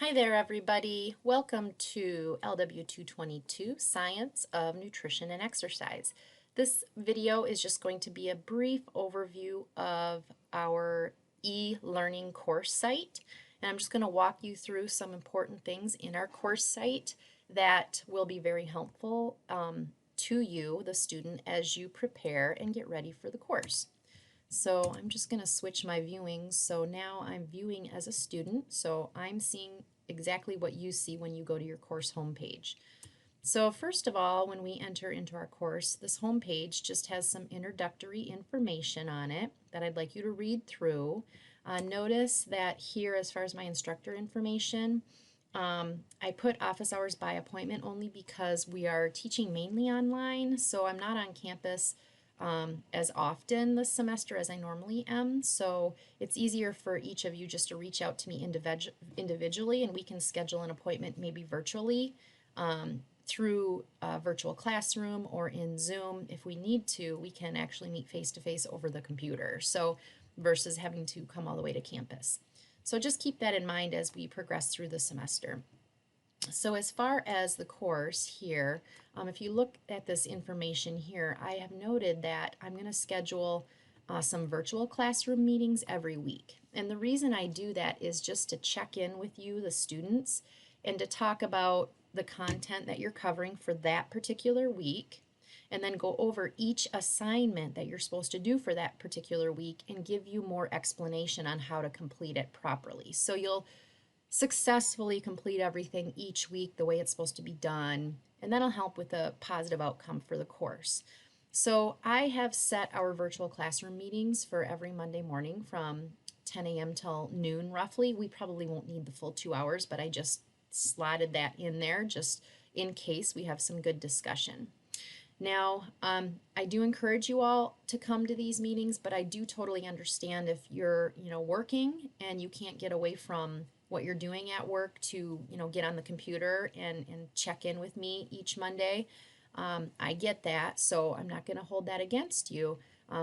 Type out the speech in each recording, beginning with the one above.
Hi there, everybody. Welcome to LW 222, Science of Nutrition and Exercise. This video is just going to be a brief overview of our e-learning course site. And I'm just going to walk you through some important things in our course site that will be very helpful to you, the student, as you prepare and get ready for the course. So I'm just going to switch my viewing. So now I'm viewing as a student, so I'm seeing exactly what you see when you go to your course homepage. So first of all, when we enter into our course, this homepage just has some introductory information on it that I'd like you to read through. Notice that here, as far as my instructor information, I put office hours by appointment only because we are teaching mainly online, so I'm not on campus as often this semester as I normally am. So it's easier for each of you just to reach out to me individually, and we can schedule an appointment maybe virtually through a virtual classroom or in Zoom. If we need to, we can actually meet face to face over the computer. So versus having to come all the way to campus. So just keep that in mind as we progress through the semester. So as far as the course here, if you look at this information here, I have noted that I'm going to schedule some virtual classroom meetings every week. And the reason I do that is just to check in with you, the students, and to talk about the content that you're covering for that particular week, and then go over each assignment that you're supposed to do for that particular week and give you more explanation on how to complete it properly. So you'll successfully complete everything each week the way it's supposed to be done, and that'll help with a positive outcome for the course. So I have set our virtual classroom meetings for every Monday morning from 10 a.m. till noon roughly. We probably won't need the full 2 hours, but I just slotted that in there just in case we have some good discussion. Now, I do encourage you all to come to these meetings, but I do totally understand if you're, working and you can't get away from what you're doing at work to, get on the computer and check in with me each Monday. I get that, so I'm not going to hold that against you.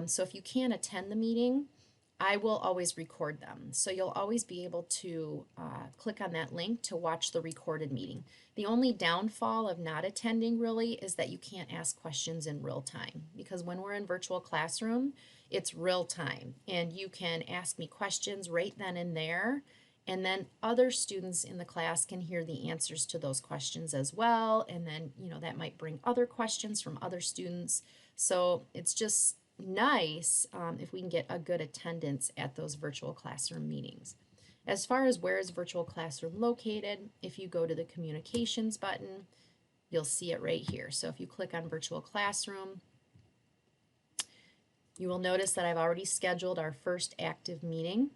So if you can't attend the meeting, I will always record them. So you'll always be able to click on that link to watch the recorded meeting. The only downfall of not attending really is that you can't ask questions in real time, because when we're in virtual classroom, it's real time and you can ask me questions right then and there, and then other students in the class can hear the answers to those questions as well, and then that might bring other questions from other students. So it's just nice if we can get a good attendance at those virtual classroom meetings. As far as where is virtual classroom located, if you go to the communications button, you'll see it right here. So if you click on virtual classroom, you will notice that I've already scheduled our first active meeting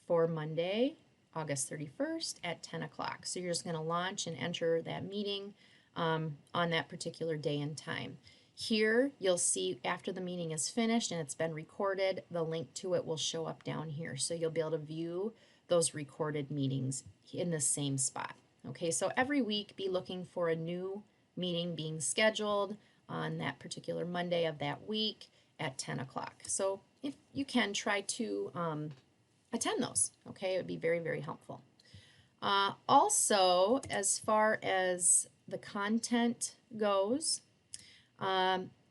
for Monday, August 31st at 10 o'clock. So you're just going to launch and enter that meeting on that particular day and time. Here, you'll see after the meeting is finished and it's been recorded, the link to it will show up down here. So you'll be able to view those recorded meetings in the same spot. Okay, so every week be looking for a new meeting being scheduled on that particular Monday of that week at 10 o'clock. So if you can, try to attend those. Okay, it would be very, very helpful. Also, as far as the content goes,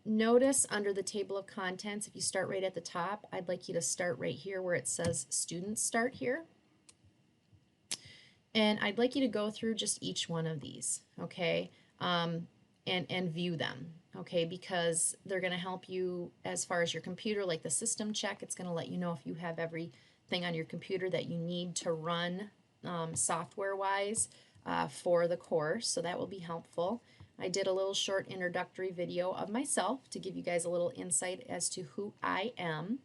notice under the table of contents, if you start right at the top, I'd like you to start right here where it says students start here. And I'd like you to go through just each one of these, okay, and view them, okay, because they're going to help you as far as your computer, like the system check. It's going to let you know if you have everything on your computer that you need to run software-wise for the course, so that will be helpful. I did a little short introductory video of myself to give you guys a little insight as to who I am.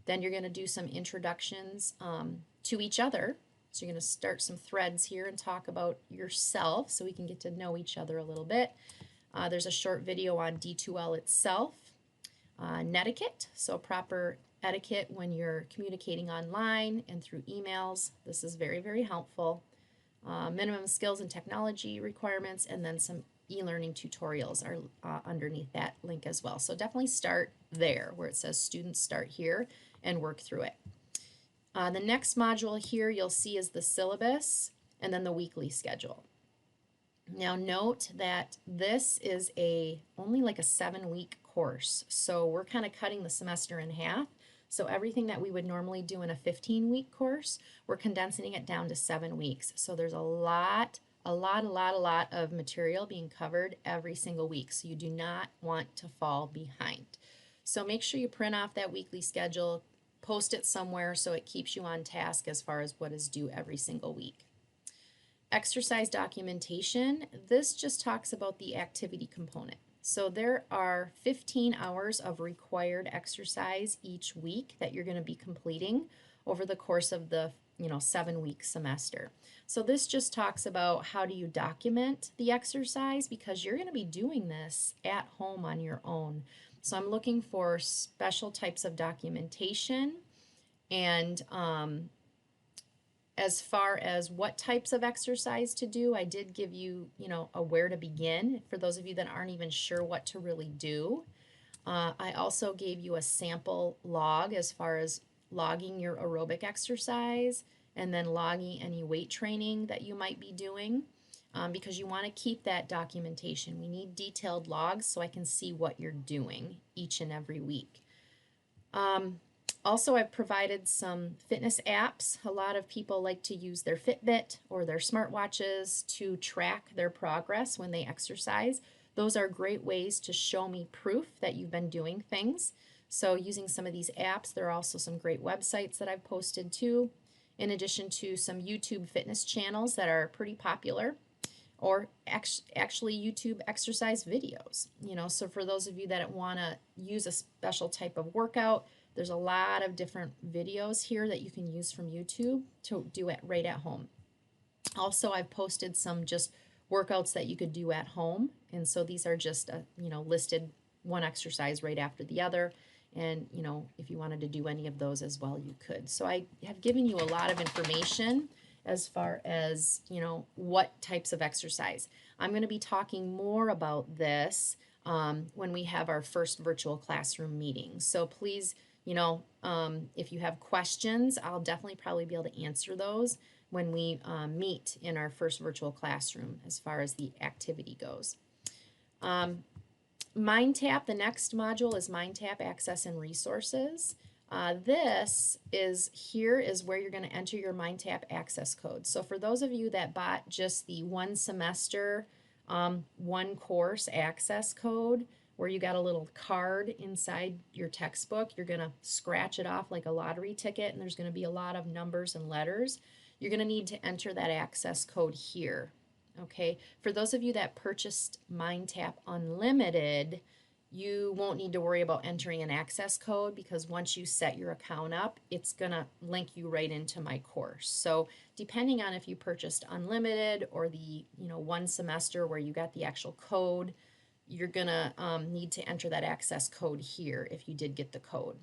Then you're going to do some introductions to each other. So you're going to start some threads here and talk about yourself so we can get to know each other a little bit. There's a short video on D2L itself, netiquette, so proper etiquette when you're communicating online and through emails. This is very, very helpful. Minimum skills and technology requirements, and then some e-learning tutorials are underneath that link as well. So definitely start there where it says students start here and work through it. The next module here you'll see is the syllabus. and then the weekly schedule. Now note that this is only like a 7-week course, so we're kind of cutting the semester in half. So everything that we would normally do in a 15-week course, we're condensing it down to 7 weeks. So there's a lot of material being covered every single week. So you do not want to fall behind. So make sure you print off that weekly schedule, post it somewhere so it keeps you on task as far as what is due every single week. Exercise documentation, this just talks about the activity component. So there are 15 hours of required exercise each week that you're going to be completing over the course of the 7-week semester. So this just talks about how do you document the exercise, because you're going to be doing this at home on your own. So I'm looking for special types of documentation, and as far as what types of exercise to do, I did give you, a where to begin for those of you that aren't even sure what to really do. I also gave you a sample log as far as logging your aerobic exercise and then logging any weight training that you might be doing, because you want to keep that documentation. We need detailed logs so I can see what you're doing each and every week. Also, I've provided some fitness apps. A lot of people like to use their Fitbit or their smartwatches to track their progress when they exercise. Those are great ways to show me proof that you've been doing things. So using some of these apps, there are also some great websites that I've posted too, in addition to some YouTube fitness channels that are pretty popular, or actually YouTube exercise videos. So for those of you that want to use a special type of workout, there's a lot of different videos here that you can use from YouTube to do it right at home. Also, I've posted some just workouts that you could do at home, and so these are just listed one exercise right after the other, and if you wanted to do any of those as well, you could. So I have given you a lot of information as far as what types of exercise. I'm going to be talking more about this when we have our first virtual classroom meeting. So please, if you have questions, I'll definitely probably be able to answer those when we meet in our first virtual classroom as far as the activity goes. MindTap, the next module is MindTap Access and Resources. This is where you're going to enter your MindTap access code. So for those of you that bought just the one semester, one course access code, where you got a little card inside your textbook, you're going to scratch it off like a lottery ticket, and there's going to be a lot of numbers and letters. You're going to need to enter that access code here. Okay, for those of you that purchased MindTap Unlimited, you won't need to worry about entering an access code, because once you set your account up, it's going to link you right into my course. So depending on if you purchased Unlimited or the one semester where you got the actual code, you're going to need to enter that access code here if you did get the code.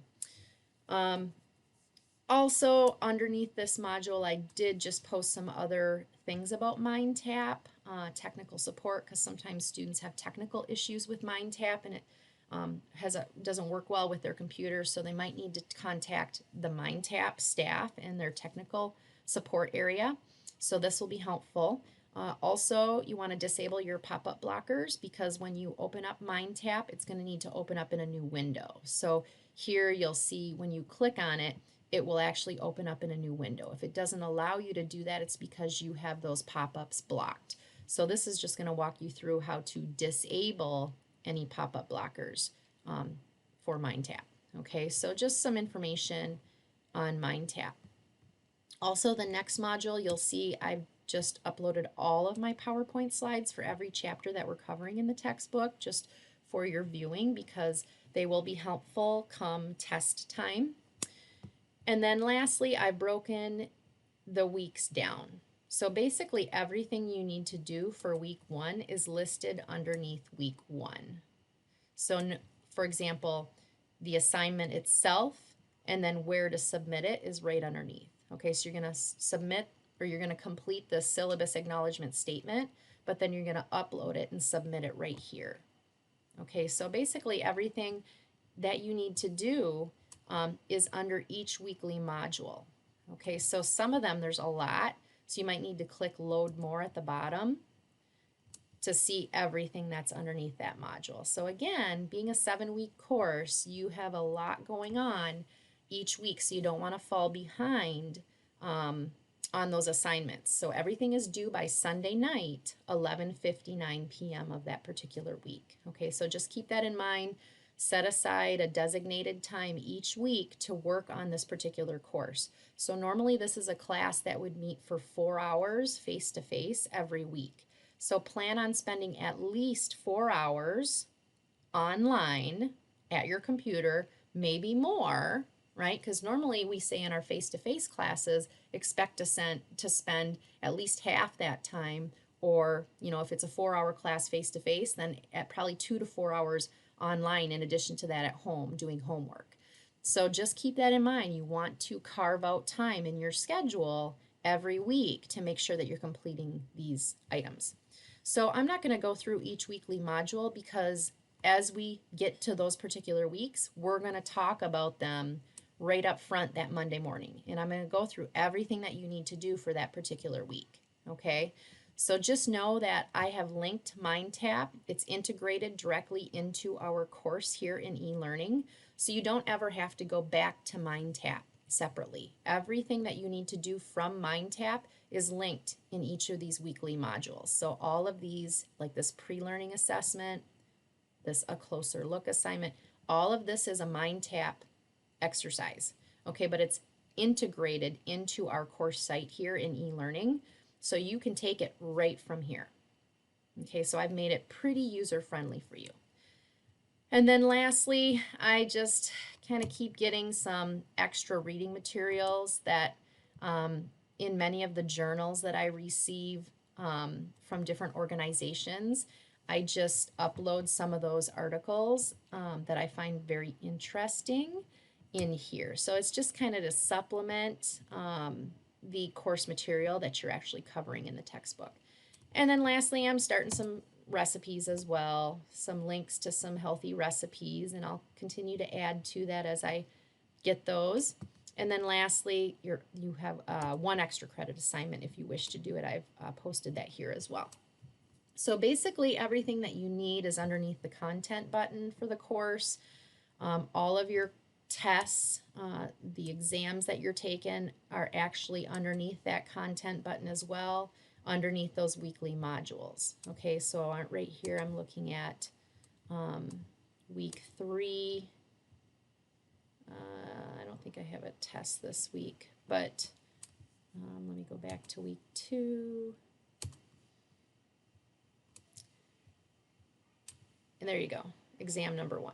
Also, underneath this module, I did just post some other things about MindTap, technical support, because sometimes students have technical issues with MindTap, and it doesn't work well with their computer, so they might need to contact the MindTap staff and their technical support area. So this will be helpful. Also, you want to disable your pop-up blockers, because when you open up MindTap, it's going to need to open up in a new window. So here you'll see when you click on it, it will actually open up in a new window. If it doesn't allow you to do that, it's because you have those pop-ups blocked. So this is just going to walk you through how to disable any pop-up blockers for MindTap. Okay, so just some information on MindTap. Also, the next module, you'll see I've just uploaded all of my PowerPoint slides for every chapter that we're covering in the textbook, just for your viewing, because they will be helpful come test time. And then lastly, I've broken the weeks down. So basically everything you need to do for week 1 is listed underneath week 1. So for example, the assignment itself and then where to submit it is right underneath. Okay, so you're going to submit, or you're going to complete the syllabus acknowledgement statement, but then you're going to upload it and submit it right here. Okay, so basically everything that you need to do is under each weekly module. Okay, so some of them, there's a lot. So you might need to click load more at the bottom to see everything that's underneath that module. So again, being a 7-week course, you have a lot going on each week, so you don't want to fall behind on those assignments. So everything is due by Sunday night, 11:59 p.m. of that particular week. Okay, so just keep that in mind. Set aside a designated time each week to work on this particular course. So normally this is a class that would meet for 4 hours face-to-face every week. So plan on spending at least 4 hours online at your computer, maybe more, right? Because normally we say in our face-to-face classes, expect to spend at least half that time, or, you know, if it's a 4-hour class face-to-face, then at probably 2 to 4 hours online in addition to that at home doing homework. So just keep that in mind. You want to carve out time in your schedule every week to make sure that you're completing these items. So I'm not going to go through each weekly module because as we get to those particular weeks, we're going to talk about them right up front that Monday morning. And I'm going to go through everything that you need to do for that particular week. Okay? So just know that I have linked MindTap. It's integrated directly into our course here in e-learning. So you don't ever have to go back to MindTap separately. Everything that you need to do from MindTap is linked in each of these weekly modules. So all of these, like this pre-learning assessment, this a closer look assignment, all of this is a MindTap exercise. Okay, but it's integrated into our course site here in e-learning, so you can take it right from here. Okay, so I've made it pretty user-friendly for you. And then lastly, I just kind of keep getting some extra reading materials that in many of the journals that I receive from different organizations, I just upload some of those articles that I find very interesting in here. So it's just kind of to supplement the course material that you're actually covering in the textbook. And then lastly, I'm starting some recipes as well, some links to some healthy recipes, and I'll continue to add to that as I get those. And then lastly, you have one extra credit assignment if you wish to do it. I've posted that here as well. So basically everything that you need is underneath the content button for the course. All of your tests, the exams that you're taking are actually underneath that content button as well, underneath those weekly modules. Okay, so right here I'm looking at week 3. I don't think I have a test this week, but let me go back to week 2. And there you go, exam number 1.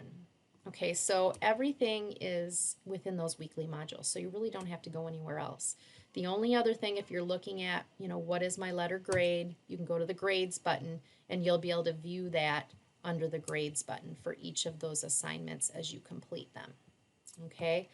Okay, so everything is within those weekly modules, so you really don't have to go anywhere else. The only other thing, if you're looking at, you know, what is my letter grade, you can go to the grades button and you'll be able to view that under the grades button for each of those assignments as you complete them. Okay,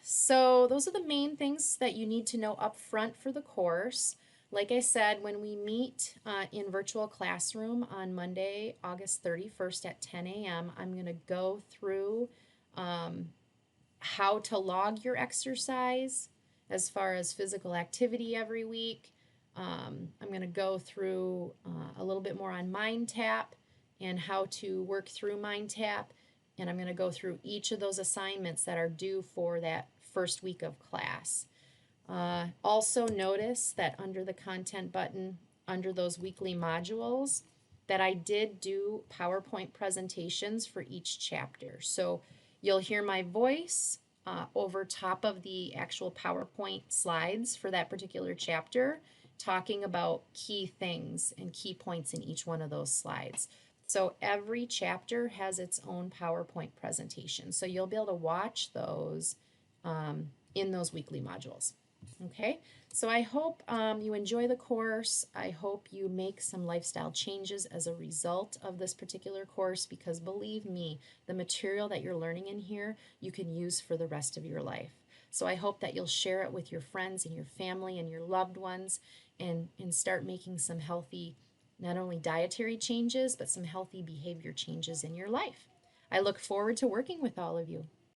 so those are the main things that you need to know up front for the course. Like I said, when we meet in virtual classroom on Monday, August 31st at 10 a.m., I'm going to go through how to log your exercise as far as physical activity every week. I'm going to go through a little bit more on MindTap and how to work through MindTap. And I'm going to go through each of those assignments that are due for that first week of class. Also notice that under the content button, under those weekly modules, that I did do PowerPoint presentations for each chapter. So you'll hear my voice over top of the actual PowerPoint slides for that particular chapter, talking about key things and key points in each one of those slides. So every chapter has its own PowerPoint presentation. So you'll be able to watch those in those weekly modules. Okay, so I hope you enjoy the course. I hope you make some lifestyle changes as a result of this particular course, because believe me, the material that you're learning in here, you can use for the rest of your life. So I hope that you'll share it with your friends and your family and your loved ones and start making some healthy, not only dietary changes, but some healthy behavior changes in your life. I look forward to working with all of you.